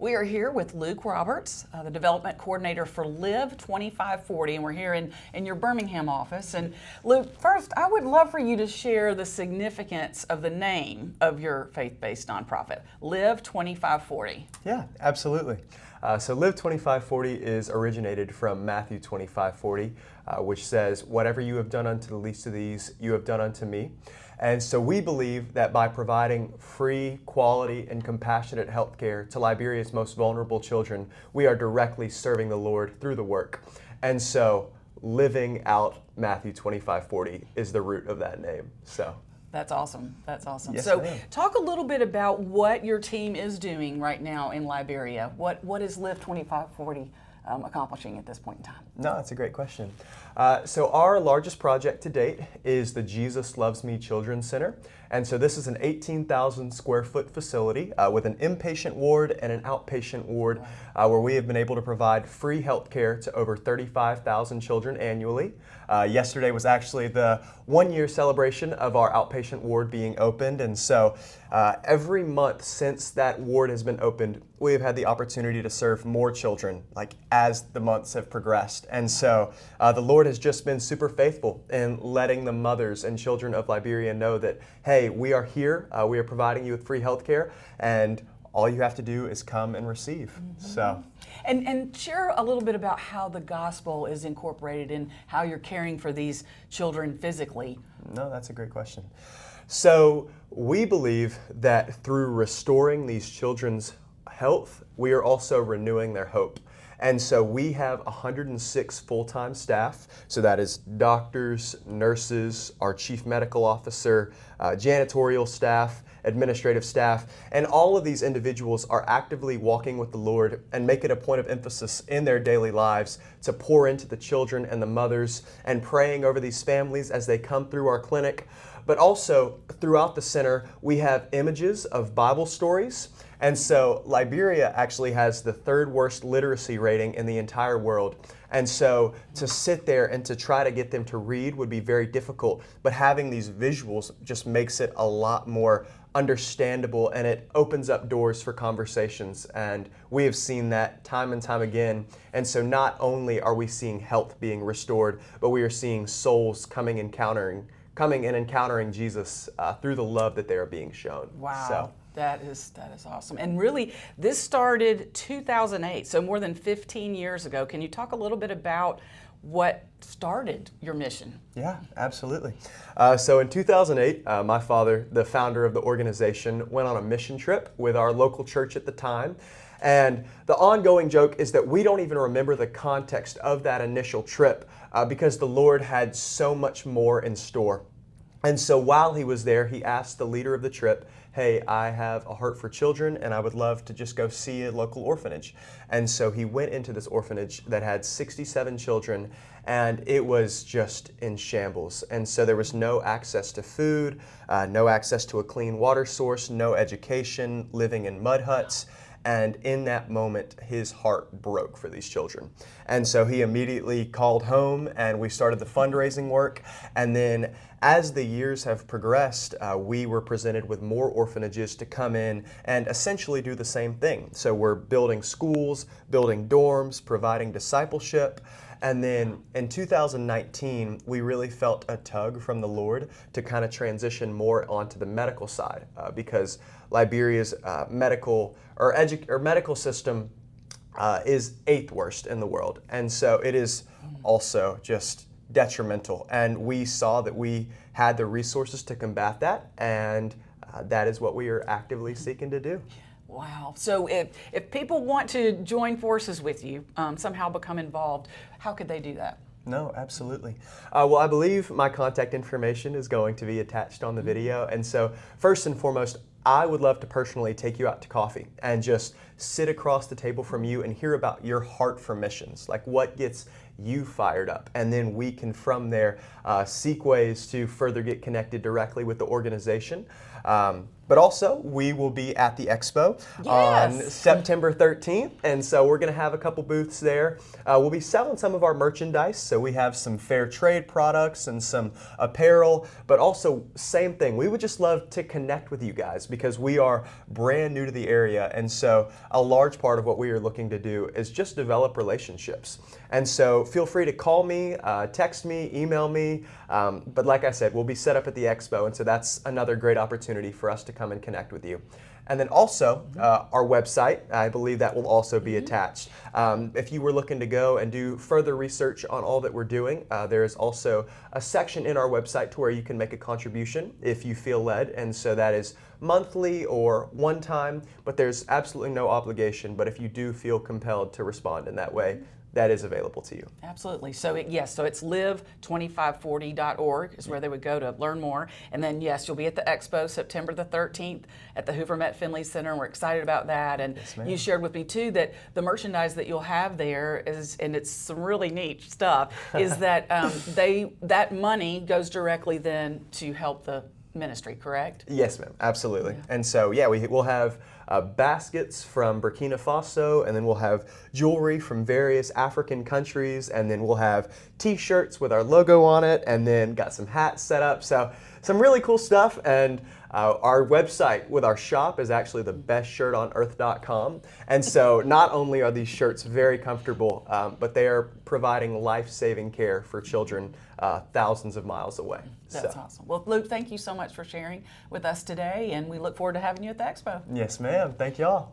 We are here with Luke Roberts, the development coordinator for Live 2540, and we're here in your Birmingham office. And Luke, first, I would love for you to share the significance of the name of your faith-based nonprofit, Live 2540. Yeah, absolutely. So Live 2540 is originated from Matthew 25:40, which says, "Whatever you have done unto the least of these, you have done unto me." And so we believe that by providing free, quality, and compassionate health care to Liberia's most vulnerable children, we are directly serving the Lord through the work. And so living out Matthew 25:40 is the root of that name. So. That's awesome. That's awesome. Yes, so ma'am. talk a little bit about what your team is doing right now in Liberia. What is Live 2540 accomplishing at this point in time? No, that's a great question. So our largest project to date is the Jesus Loves Me Children's Center. And so this is an 18,000 square foot facility with an inpatient ward and an outpatient ward where we have been able to provide free health care to over 35,000 children annually. Yesterday was actually the 1-year celebration of our outpatient ward being opened. And so every month since that ward has been opened, we have had the opportunity to serve more children, like as the months have progressed. And so the Lord has just been super faithful in letting the mothers and children of Liberia know that, hey, we are here, we are providing you with free health care, and all you have to do is come and receive. Mm-hmm. So. And share a little bit about how the gospel is incorporated in how you're caring for these children physically. No, that's a great question. So we believe that through restoring these children's health, we are also renewing their hope. And so we have 106 full-time staff. So that is doctors, nurses, our chief medical officer, janitorial staff, administrative staff, and all of these individuals are actively walking with the Lord and make it a point of emphasis in their daily lives to pour into the children and the mothers and praying over these families as they come through our clinic. But also throughout the center, we have images of Bible stories. And so Liberia actually has the 3rd worst literacy rating in the entire world. And so to sit there and to try to get them to read would be very difficult. But having these visuals just makes it a lot more understandable, and it opens up doors for conversations. And we have seen that time and time again. And so not only are we seeing health being restored, but we are seeing souls coming and encountering Jesus through the love that they are being shown. Wow. So. That is awesome. And really, this started 2008, so more than 15 years ago. Can you talk a little bit about what started your mission? Yeah, absolutely. So in 2008, my father, the founder of the organization, went on a mission trip with our local church at the time. And the ongoing joke is that we don't even remember the context of that initial trip because the Lord had so much more in store. And so while he was there, he asked the leader of the trip, "Hey, I have a heart for children and I would love to just go see a local orphanage." And so he went into this orphanage that had 67 children, and it was just in shambles. And so there was no access to food, no access to a clean water source, no education, living in mud huts. And in that moment, his heart broke for these children. And so he immediately called home and we started the fundraising work. And then as the years have progressed, we were presented with more orphanages to come in and essentially do the same thing. So we're building schools, building dorms, providing discipleship. And then in 2019, we really felt a tug from the Lord to kind of transition more onto the medical side because Liberia's medical system is 8th worst in the world. And so it is also just detrimental. And we saw that we had the resources to combat that, and that is what we are actively seeking to do. Wow. So if people want to join forces with you, somehow become involved, how could they do that? No, absolutely. Well, I believe my contact information is going to be attached on the video. And so first and foremost, I would love to personally take you out to coffee and just sit across the table from you and hear about your heart for missions, like what gets you fired up. And then we can from there seek ways to further get connected directly with the organization. But also, we will be at the expo on Yes. September 13th, and so we're going to have a couple booths there. We'll be selling some of our merchandise, so we have some fair trade products and some apparel, but also same thing. We would just love to connect with you guys because we are brand new to the area, and so a large part of what we are looking to do is just develop relationships. And so feel free to call me, text me, email me, but like I said, we'll be set up at the expo, and so that's another great opportunity for us to come and connect with you. And then also, our website, I believe that will also be attached. If you were looking to go and do further research on all that we're doing, there is also a section in our website to where you can make a contribution if you feel led. And so that is monthly or one time, but there's absolutely no obligation. But if you do feel compelled to respond in that way, that is available to you. Absolutely. So so it's live2540.org is where they would go to learn more. And then yes, you'll be at the expo September the 13th at the Hoover Met Finley Center, and we're excited about that. And Yes, ma'am. you shared with me too that the merchandise that you'll have there is, and it's some really neat stuff, is that that money goes directly then to help the ministry, correct? Yes, ma'am, absolutely. And so, yeah, we'll have baskets from Burkina Faso, and then we'll have jewelry from various African countries, and then we'll have t-shirts with our logo on it, and then got some hats set up. So some really cool stuff. And our website with our shop is actually thebestshirtonearth.com. And so not only are these shirts very comfortable, but they are providing life-saving care for children thousands of miles away. That's awesome. Well, Luke, thank you so much for sharing with us today, and we look forward to having you at the expo. Yes, ma'am. Thank y'all.